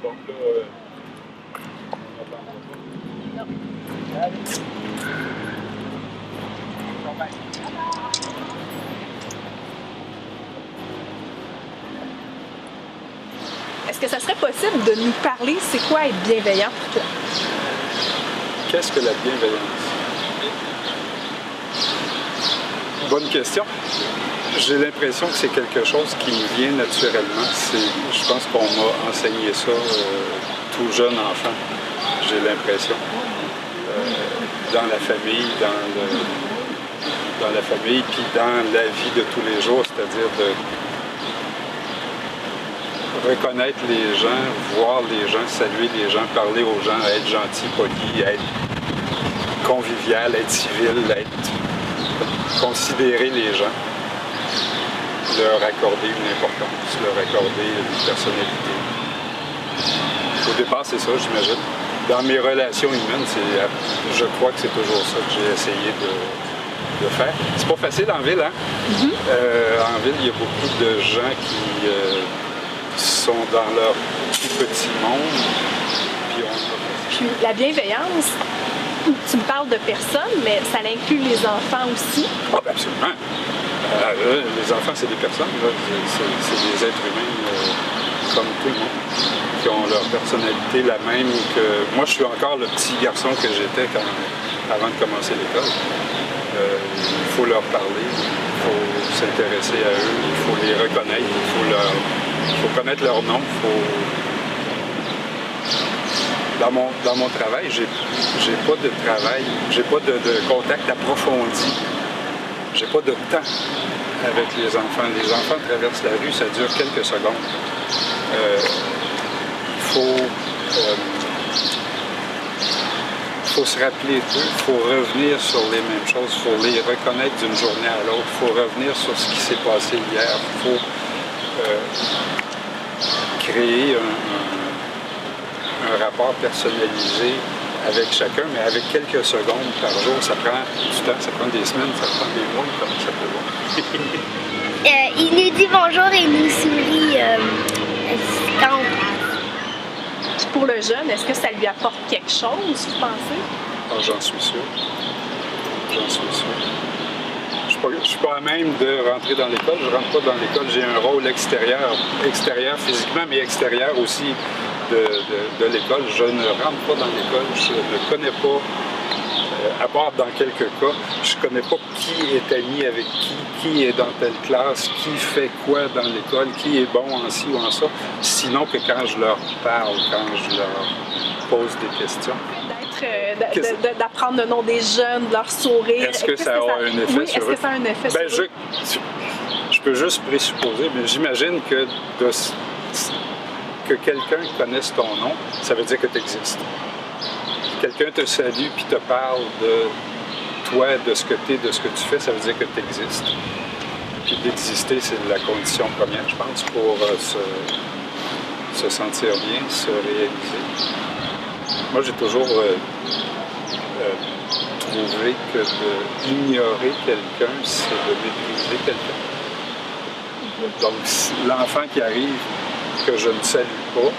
Donc là, Est-ce que ça serait possible de nous parler, c'est quoi être bienveillant pour toi? qu'est-ce que la bienveillance? Bonne question. J'ai l'impression que c'est quelque chose qui me vient naturellement. Je pense qu'on m'a enseigné ça tout jeune enfant, j'ai l'impression. Dans la famille, dans la famille, puis dans la vie de tous les jours, c'est-à-dire de reconnaître les gens, voir les gens, saluer les gens, parler aux gens, être gentil, poli, être convivial, être civil, considérer les gens, leur accorder une importance, leur accorder une personnalité. Au départ, c'est ça, j'imagine. Dans mes relations humaines, je crois que c'est toujours ça que j'ai essayé de faire. C'est pas facile en ville, hein? En ville, il y a beaucoup de gens qui sont dans leur petit monde. Puis la bienveillance, tu me parles de personnes, mais ça inclut les enfants aussi. Ah, ben absolument. Les enfants, c'est des personnes, c'est des êtres humains comme tout le monde, qui ont leur personnalité la même que... Moi, je suis encore le petit garçon que j'étais avant de commencer l'école. Il faut leur parler, il faut s'intéresser à eux, il faut les reconnaître, il faut connaître leur nom, Dans mon travail, j'ai pas de travail, j'ai pas de contact approfondi, j'ai pas de temps avec les enfants. Les enfants traversent la rue, ça dure quelques secondes. Il faut se rappeler d'eux, il faut revenir sur les mêmes choses, il faut les reconnaître d'une journée à l'autre, il faut revenir sur ce qui s'est passé hier, il faut créer un rapport personnalisé avec chacun, mais avec quelques secondes par jour. Ça prend du temps, ça prend des semaines, ça prend des mois, comme ça peut voir. Il nous dit bonjour et nous sourit quand on passe. Pour le jeune, est-ce que ça lui apporte quelque chose, vous pensez? Ah, j'en suis sûr. J'en suis sûr. Je suis pas à même de rentrer dans l'école. Je rentre pas dans l'école. J'ai un rôle extérieur physiquement, mais extérieur aussi de l'école. Je ne rentre pas dans l'école. Je ne connais pas, à part dans quelques cas, je connais pas qui est ami avec qui est dans telle classe, qui fait quoi dans l'école, qui est bon en ci ou en ça. Sinon que quand je leur parle, quand je leur pose des questions. D'apprendre le nom des jeunes, de leur sourire. Est-ce que ça a un effet sur eux? Est-ce que ça a un effet sur eux? Je peux juste présupposer, mais j'imagine que quelqu'un connaisse ton nom, ça veut dire que tu existes. Quelqu'un te salue puis te parle de toi, de ce que tu es, de ce que tu fais, ça veut dire que tu existes. Puis d'exister, c'est la condition première, je pense, pour se sentir bien, se réaliser. Moi, j'ai toujours trouvé que d'ignorer quelqu'un, c'est de mépriser quelqu'un. Donc, l'enfant qui arrive, que je ne salue pas,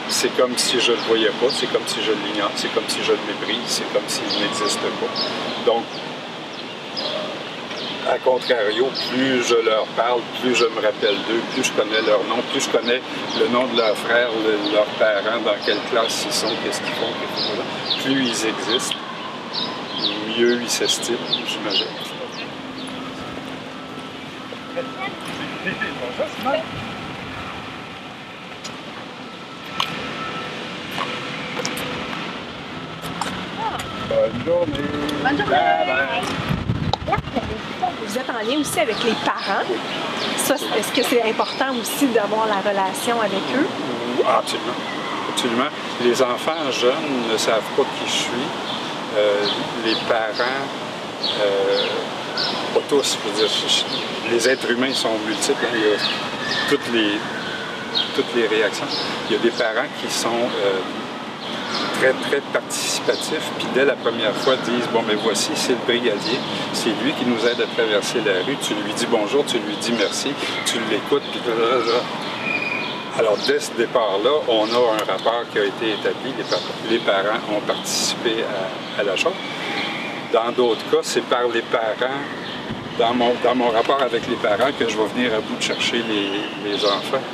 c'est comme si je ne le voyais pas, c'est comme si je l'ignore, c'est comme si je le méprise, c'est comme s'il n'existe pas. Donc, à contrario, plus je leur parle, plus je me rappelle d'eux, plus je connais leur nom, plus je connais le nom de leurs frères, leurs parents, dans quelle classe ils sont, qu'est-ce qu'ils font, plus ils existent, mieux ils s'estiment, j'imagine. Bonne journée! Bonne journée! Bye bye. Vous êtes en lien aussi avec les parents. Ça, est-ce que c'est important aussi d'avoir la relation avec eux? Absolument. Absolument. Les enfants jeunes ne savent pas qui je suis. Les parents, pas tous, je veux dire, les êtres humains sont multiples. Hein. Il y a toutes les réactions. Il y a des parents qui sont très, très participatifs, puis dès la première fois disent, bon, mais voici, c'est le brigadier, c'est lui qui nous aide à traverser la rue, tu lui dis bonjour, tu lui dis merci, tu l'écoutes, puis alors, dès ce départ-là, on a un rapport qui a été établi, les parents ont participé à la chose. Dans d'autres cas, c'est par les parents, dans mon rapport avec les parents, que je vais venir à bout de chercher les enfants.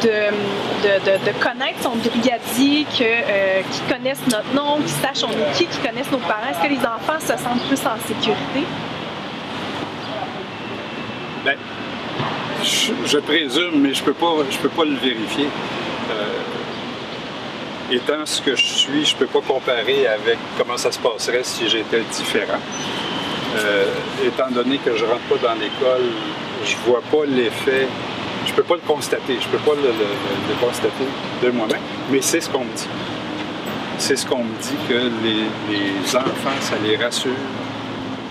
De connaître son brigadier, qu'ils connaissent notre nom, qu'ils sachent on est qui connaissent nos parents. Est-ce que les enfants se sentent plus en sécurité? Bien, je présume, mais je peux pas le vérifier. Étant ce que je suis, je peux pas comparer avec comment ça se passerait si j'étais différent. Étant donné que je rentre pas dans l'école, je vois pas l'effet. Je peux pas le constater, je peux pas le constater de moi-même, mais c'est ce qu'on me dit. C'est ce qu'on me dit que les enfants, ça les rassure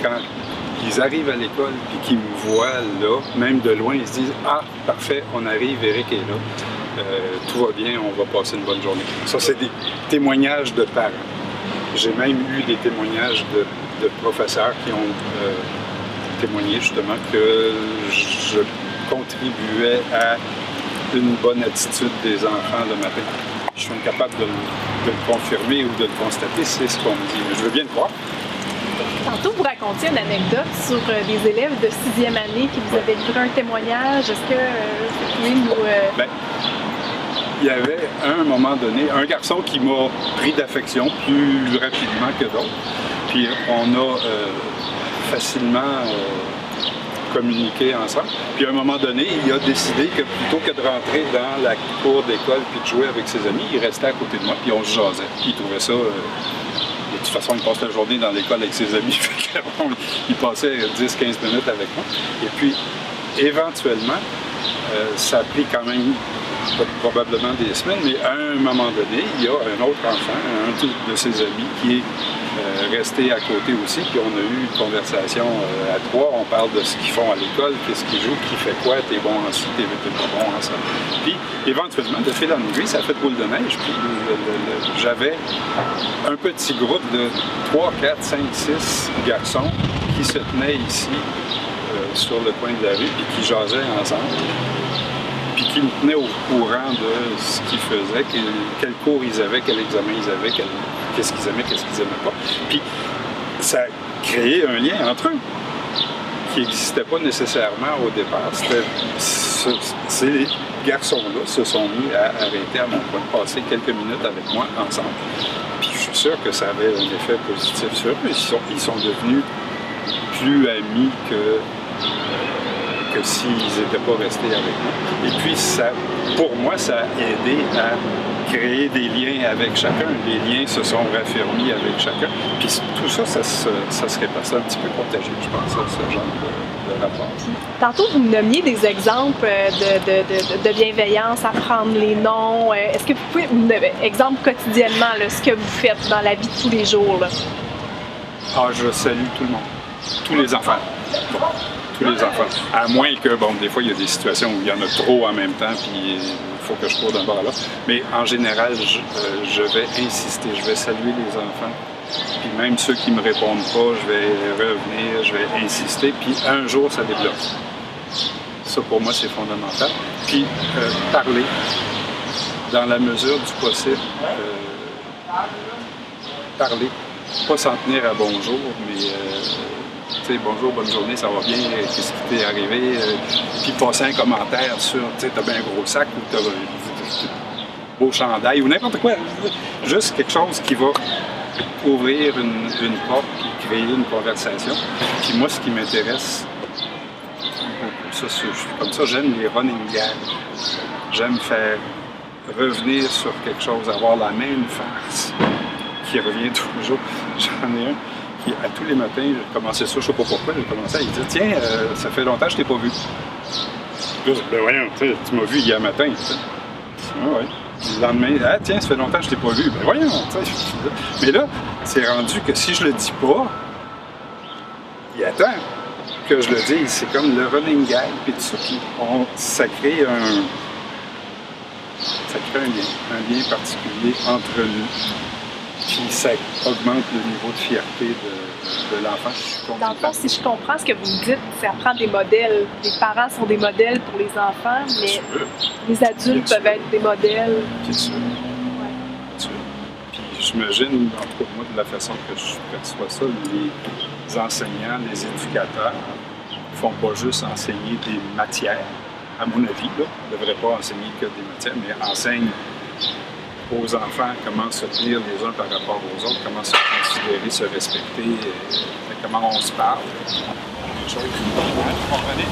quand ils arrivent à l'école et qu'ils me voient là, même de loin, ils se disent « Ah, parfait, on arrive, Eric est là, tout va bien, on va passer une bonne journée. » Ça, c'est des témoignages de parents. J'ai même eu des témoignages de professeurs qui ont témoigné justement que je contribuait à une bonne attitude des enfants le matin. Je suis incapable de le confirmer ou de le constater, c'est ce qu'on me dit. Mais je veux bien le croire. Tantôt, vous racontiez une anecdote sur des élèves de 6e année qui vous avaient livré un témoignage. Est-ce que vous pouvez nous... Bien, il y avait à un moment donné un garçon qui m'a pris d'affection plus rapidement que d'autres. Puis on a facilement communiqué ensemble. Puis à un moment donné, il a décidé que plutôt que de rentrer dans la cour d'école puis de jouer avec ses amis, il restait à côté de moi puis on se jasait. Puis il trouvait ça... de toute façon, il passe la journée dans l'école avec ses amis. Il passait 10-15 minutes avec moi. Et puis, éventuellement, ça a pris quand même probablement des semaines, mais à un moment donné, il y a un autre enfant, un de ses amis, qui est resté à côté aussi, puis on a eu une conversation à trois, on parle de ce qu'ils font à l'école, qu'est-ce qu'ils jouent, qui fait quoi, t'es bon en ci, t'es pas bon en ça. Puis, éventuellement, de fil en aiguille, ça a fait boule de neige, puis j'avais un petit groupe de 3, 4, 5, 6 garçons qui se tenaient ici, sur le coin de la rue, puis qui jasaient ensemble. Puis qui me tenaient au courant de ce qu'ils faisaient, quel cours ils avaient, quel examen ils avaient, qu'est-ce qu'ils aimaient, qu'est-ce qu'ils n'aimaient pas. Puis ça a créé un lien entre eux qui n'existait pas nécessairement au départ. Ces garçons-là se sont mis à arrêter à mon coin, de passer quelques minutes avec moi ensemble. Puis je suis sûr que ça avait un effet positif sur eux. Ils sont devenus plus amis que s'ils n'étaient pas restés avec moi. Et puis, pour moi, ça a aidé à créer des liens avec chacun. Les liens se sont raffermis avec chacun. Puis tout ça, ça serait passé un petit peu contagieux, je pense, ce genre de rapport. Tantôt, vous me nommiez des exemples de bienveillance, apprendre les noms. Est-ce que vous pouvez, exemple quotidiennement, là, ce que vous faites dans la vie de tous les jours? Là? Ah, je salue tout le monde. Tous les enfants. Bon. Tous les enfants. À moins que, bon, des fois, il y a des situations où il y en a trop en même temps, puis il faut que je cours d'un bord à l'autre. Mais en général, je vais insister, je vais saluer les enfants. Puis même ceux qui ne me répondent pas, je vais revenir, je vais insister, puis un jour, ça débloque. Ça, pour moi, c'est fondamental. Puis, parler, dans la mesure du possible, parler. Pas s'en tenir à bonjour, mais... bonjour, bonne journée, ça va bien, qu'est-ce qui t'est arrivé? Puis passer un commentaire sur, t'as bien un gros sac ou t'as un beau chandail ou n'importe quoi. Juste quelque chose qui va ouvrir une porte et créer une conversation. Puis moi, ce qui m'intéresse, ça, je suis comme ça, j'aime les running gags. J'aime faire revenir sur quelque chose, avoir la même farce qui revient toujours. J'en ai un qui, à tous les matins, je commençais ça, je ne sais pas pourquoi, je commençais à lui dire « Tiens, ça fait longtemps que je t'ai pas vu. » Là, ben voyons, tu m'as vu hier matin. Ah ouais. Le lendemain, « Ah tiens, ça fait longtemps que je t'ai pas vu. » Ben voyons, mais là, c'est rendu que si je le dis pas, il attend que je le dise. C'est comme le running gag, puis tout ça, puis ça crée Ça crée un lien particulier entre nous. Puis ça augmente le niveau de fierté de l'enfant. Je suis Dans le fond, si je comprends ce que vous me dites, ça prend des modèles. Les parents sont des modèles pour les enfants, mais les adultes peuvent être des modèles. Bien sûr. Ouais. Bien sûr. Puis j'imagine, en tout cas, moi, de la façon que je perçois ça, les enseignants, les éducateurs ne font pas juste enseigner des matières. À mon avis, là, on ne devrait pas enseigner que des matières, mais enseignent aux enfants comment se tenir les uns par rapport aux autres, comment se considérer, se respecter, comment on se parle. Des choses. Vous comprenez?